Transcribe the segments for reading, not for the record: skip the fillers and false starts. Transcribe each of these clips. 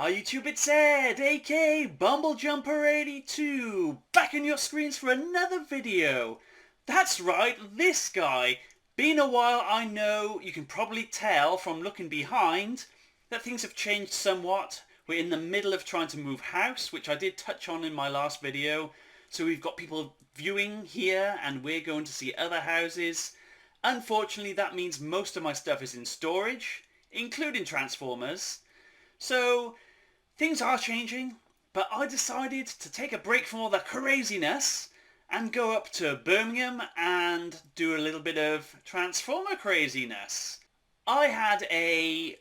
Hi YouTube, it's Ed, aka BumbleJumper82, back on your screens for another video. That's right, this guy. Been a while, I know. You can probably tell from looking behind that things have changed somewhat. We're in the middle of trying to move house, which I did touch on in my last video. So we've got people viewing here and we're going to see other houses. Unfortunately, that means most of my stuff is in storage, including Transformers. So things are changing, but I decided to take a break from all the craziness and go up to Birmingham and do a little bit of Transformer craziness. I had a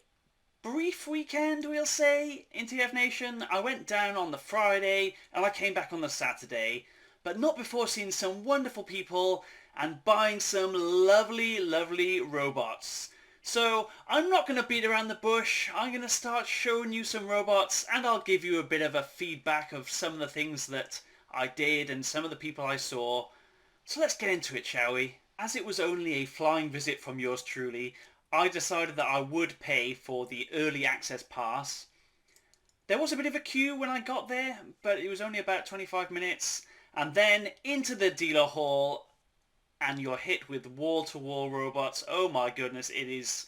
brief weekend, we'll say, in TFNation. I went down on the Friday and I came back on the Saturday, but not before seeing some wonderful people and buying some lovely, lovely robots. So I'm not going to beat around the bush. I'm going to start showing you some robots and I'll give you a bit of a feedback of some of the things that I did and some of the people I saw. So let's get into it, shall we? As it was only a flying visit from yours truly, I decided that I would pay for the early access pass. There was a bit of a queue when I got there, but it was only about 25 minutes. And then into the dealer hall, and you're hit with wall-to-wall robots. Oh my goodness, it's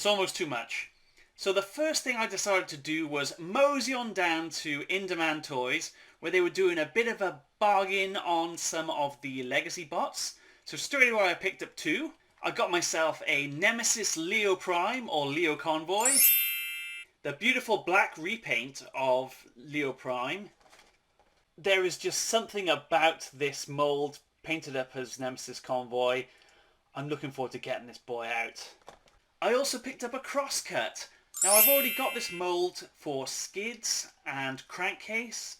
almost too much. So the first thing I decided to do was mosey on down to In Demand Toys, where they were doing a bit of a bargain on some of the legacy bots. So straight away I picked up two. I got myself a Nemesis Leo Prime, or Leo Convoy. The beautiful black repaint of Leo Prime. There is just something about this mold painted up as Nemesis Convoy. I'm looking forward to getting this boy out. I also picked up a crosscut. Now I've already got this mould for skids and crankcase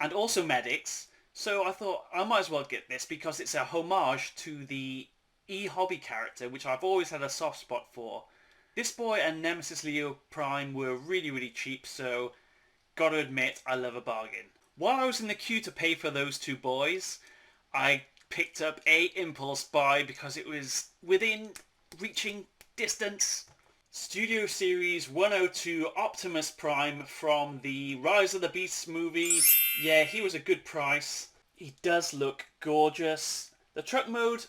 and also medics, so I thought I might as well get this because it's a homage to the E-Hobby character, which I've always had a soft spot for. This boy and Nemesis Leo Prime were really, really cheap, so gotta admit I love a bargain. While I was in the queue to pay for those two boys, I picked up a impulse buy because it was within reaching distance. Studio Series 102 Optimus Prime from the Rise of the Beasts movie. Yeah, he was a good price. He does look gorgeous. The truck mode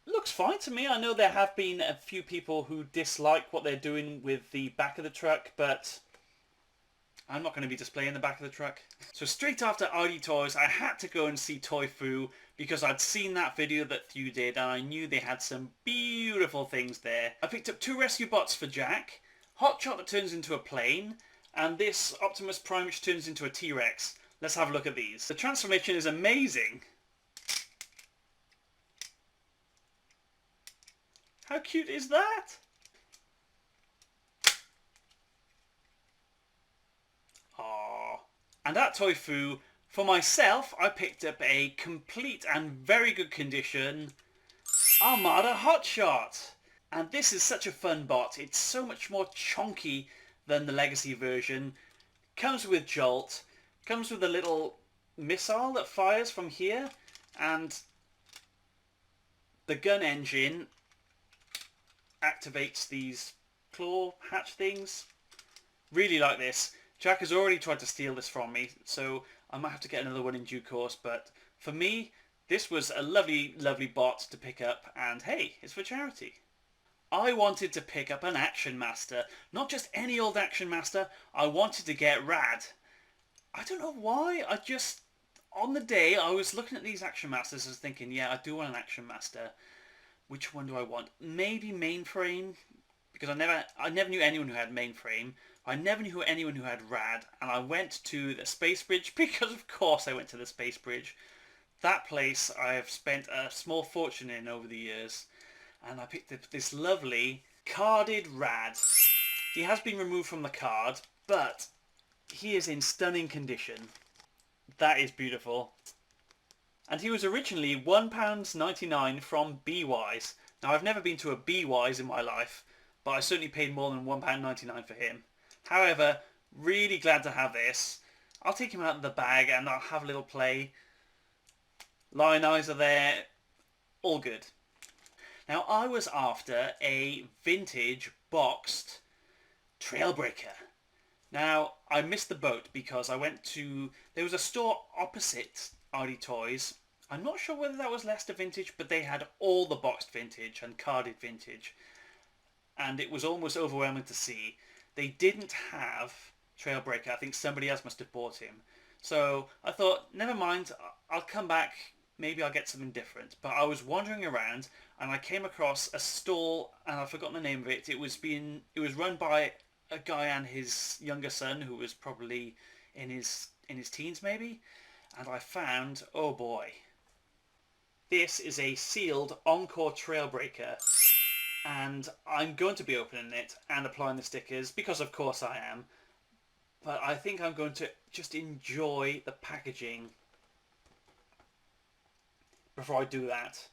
looks fine to me. I know there have been a few people who dislike what they're doing with the back of the truck, but I'm not going to be displaying the back of the truck. So straight after ID Toys, I had to go and see Toy Fu because I'd seen that video that Thew did and I knew they had some beautiful things there. I picked up two rescue bots for Jack, Hotshot that turns into a plane, and this Optimus Prime which turns into a T-Rex. Let's have a look at these. The transformation is amazing. How cute is that? Aww. And at Toy Fu, for myself, I picked up a complete and very good condition Armada Hotshot. And this is such a fun bot. It's so much more chonky than the legacy version. Comes with Jolt. Comes with a little missile that fires from here. And the gun engine activates these claw hatch things. Really like this. Jack has already tried to steal this from me, so I might have to get another one in due course, but for me, this was a lovely, lovely bot to pick up, and hey, it's for charity. I wanted to pick up an Action Master. Not just any old Action Master, I wanted to get Rad. I don't know why, on the day I was looking at these Action Masters, I was thinking, yeah, I do want an Action Master. Which one do I want? Maybe Mainframe, because I never knew anyone who had Mainframe. I never knew anyone who had Rad, and I went to the Space Bridge because of course I went to the Space Bridge. That place I have spent a small fortune in over the years, and I picked up this lovely carded Rad. He has been removed from the card, but he is in stunning condition. That is beautiful. And he was originally £1.99 from B-Wise. Now I've never been to a B-Wise in my life, but I certainly paid more than £1.99 for him. However, really glad to have this. I'll take him out of the bag and I'll have a little play. Lion eyes are there. All good. Now I was after a vintage boxed Trailbreaker. Now, I missed the boat because I went to... There was a store opposite RD Toys. I'm not sure whether that was Leicester Vintage, but they had all the boxed vintage and carded vintage. And it was almost overwhelming to see. They didn't have Trailbreaker. I think somebody else must have bought him. So I thought, never mind, I'll come back. Maybe I'll get something different. But I was wandering around and I came across a stall, and I've forgotten the name of it. It was run by a guy and his younger son, who was probably in his teens maybe. And I found, oh boy, this is a sealed Encore Trailbreaker, and I'm going to be opening it and applying the stickers because of course I am. But I think I'm going to just enjoy the packaging before I do that.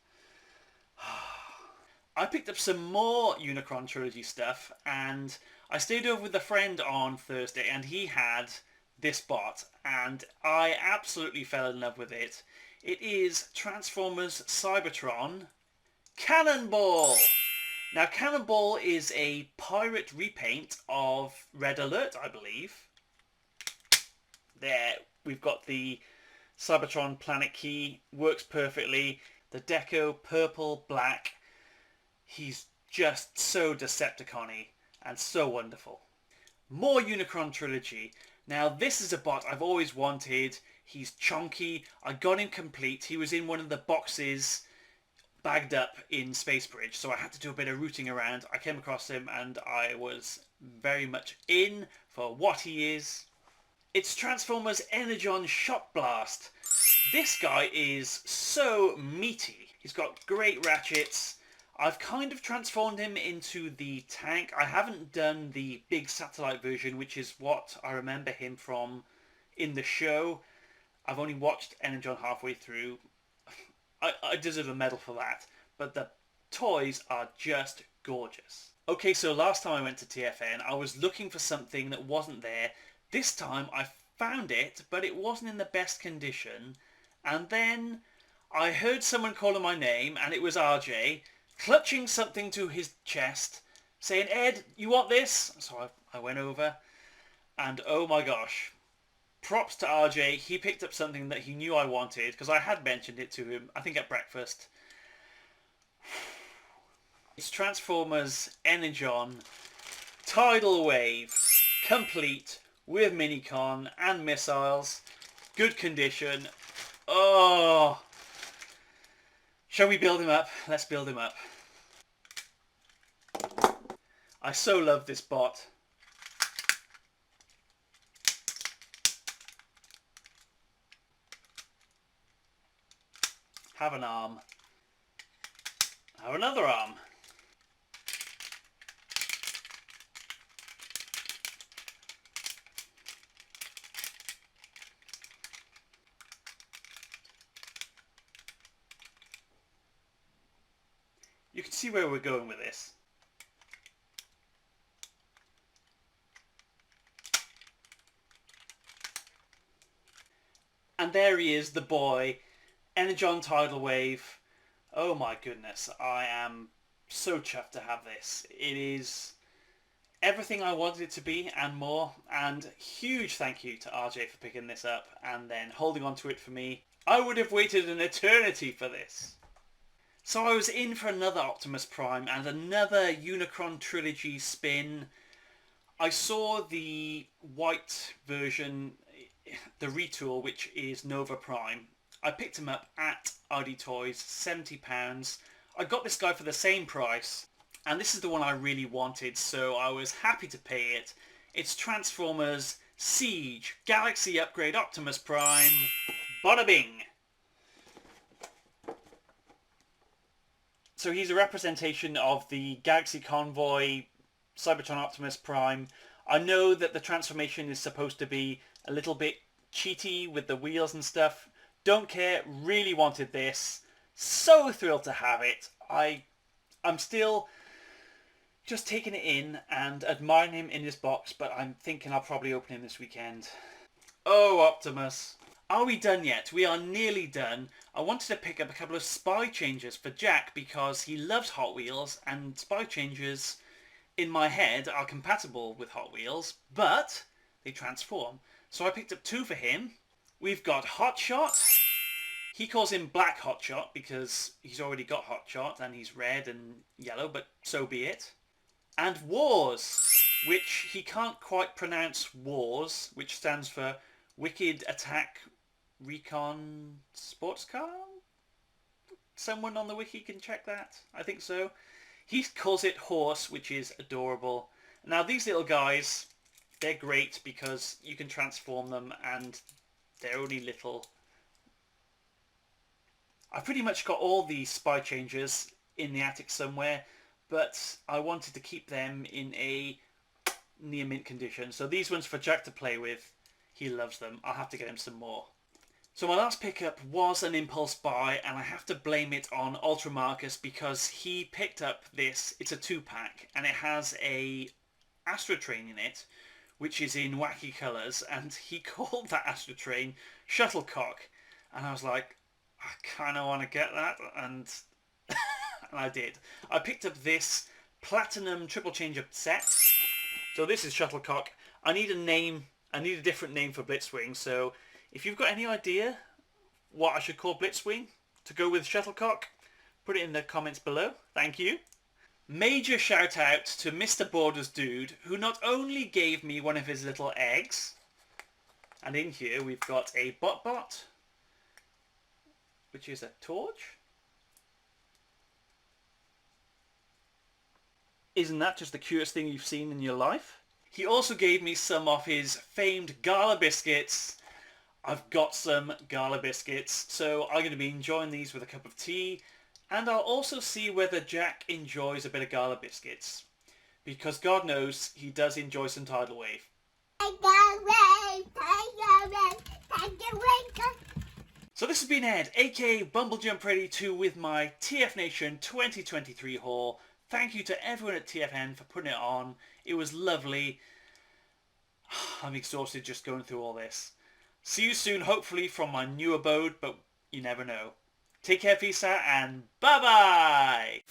I picked up some more Unicron Trilogy stuff, and I stayed over with a friend on Thursday, and he had this bot, and I absolutely fell in love with it. It is Transformers Cybertron Cannonball! Now, Cannonball is a pirate repaint of Red Alert, I believe. There, we've got the Cybertron planet key, works perfectly. The deco, purple, black. He's just so Decepticon-y and so wonderful. More Unicron Trilogy. Now, this is a bot I've always wanted. He's chonky. I got him complete. He was in one of the boxes bagged up in Spacebridge, so I had to do a bit of rooting around. I came across him and I was very much in for what he is. It's Transformers Energon Shock Blast. This guy is so meaty. He's got great ratchets. I've kind of transformed him into the tank. I haven't done the big satellite version, which is what I remember him from in the show. I've only watched Energon halfway through. I deserve a medal for that. But the toys are just gorgeous. Okay, so last time I went to TFN, I was looking for something that wasn't there. This time I found it, but it wasn't in the best condition. And then I heard someone calling my name, and it was RJ, clutching something to his chest, saying, "Ed, you want this?" So I went over, and oh my gosh. Props to RJ, he picked up something that he knew I wanted, because I had mentioned it to him, I think at breakfast. It's Transformers Energon Tidal Wave, complete, with Minicon and missiles, good condition. Oh! Shall we build him up? Let's build him up. I so love this bot. Have an arm. Have another arm. You can see where we're going with this. And there he is, the boy. Energon Tidal Wave. Oh my goodness, I am so chuffed to have this. It is everything I wanted it to be and more. And huge thank you to RJ for picking this up and then holding on to it for me. I would have waited an eternity for this. So I was in for another Optimus Prime and another Unicron Trilogy spin. I saw the white version, the retool, which is Nova Prime. I picked him up at RD Toys, £70. I got this guy for the same price, and this is the one I really wanted, so I was happy to pay it. It's Transformers Siege Galaxy Upgrade Optimus Prime. Bada bing! So he's a representation of the Galaxy Convoy Cybertron Optimus Prime. I know that the transformation is supposed to be a little bit cheaty with the wheels and stuff. Don't care, really wanted this. So thrilled to have it. I'm still just taking it in and admiring him in this box, but I'm thinking I'll probably open him this weekend. Oh, Optimus. Are we done yet? We are nearly done. I wanted to pick up a couple of spy changers for Jack because he loves Hot Wheels, and spy changers in my head are compatible with Hot Wheels, but they transform. So I picked up 2 for him. We've got Hotshot. He calls him Black Hotshot because he's already got Hotshot and he's red and yellow, but so be it. And Wars, which he can't quite pronounce Wars, which stands for Wicked Attack Recon Sports Car? Someone on the wiki can check that. I think so. He calls it Horse, which is adorable. Now these little guys, they're great because you can transform them and they're only little. I've pretty much got all the spy changers in the attic somewhere, but I wanted to keep them in a near mint condition. So these ones for Jack to play with. He loves them. I'll have to get him some more. So my last pickup was an impulse buy, and I have to blame it on Ultra Marcus because he picked up this. It's a 2-pack and it has a Astro Train in it, which is in wacky colours, and he called that Astro Train Shuttlecock. And I was like, I kind of want to get that, and and I did. I picked up this Platinum Triple Change-Up set. So this is Shuttlecock. I need a name. I need a different name for Blitzwing, so if you've got any idea what I should call Blitzwing to go with Shuttlecock, put it in the comments below. Thank you. Major shout out to Mr. Borders Dude, who not only gave me one of his little eggs, and in here we've got a Bot, which is a torch. Isn't that just the cutest thing you've seen in your life? He also gave me some of his famed Gala biscuits. I've got some Gala biscuits, so I'm going to be enjoying these with a cup of tea, and I'll also see whether Jack enjoys a bit of Gala biscuits, because God knows he does enjoy some Tidal Wave. So this has been Ed, aka Bumblejump Ready 2, with my TFNation 2023 haul. Thank you to everyone at TFN for putting it on. It was lovely. I'm exhausted just going through all this. See you soon, hopefully from my new abode, but you never know. Take care, Visa, and bye-bye!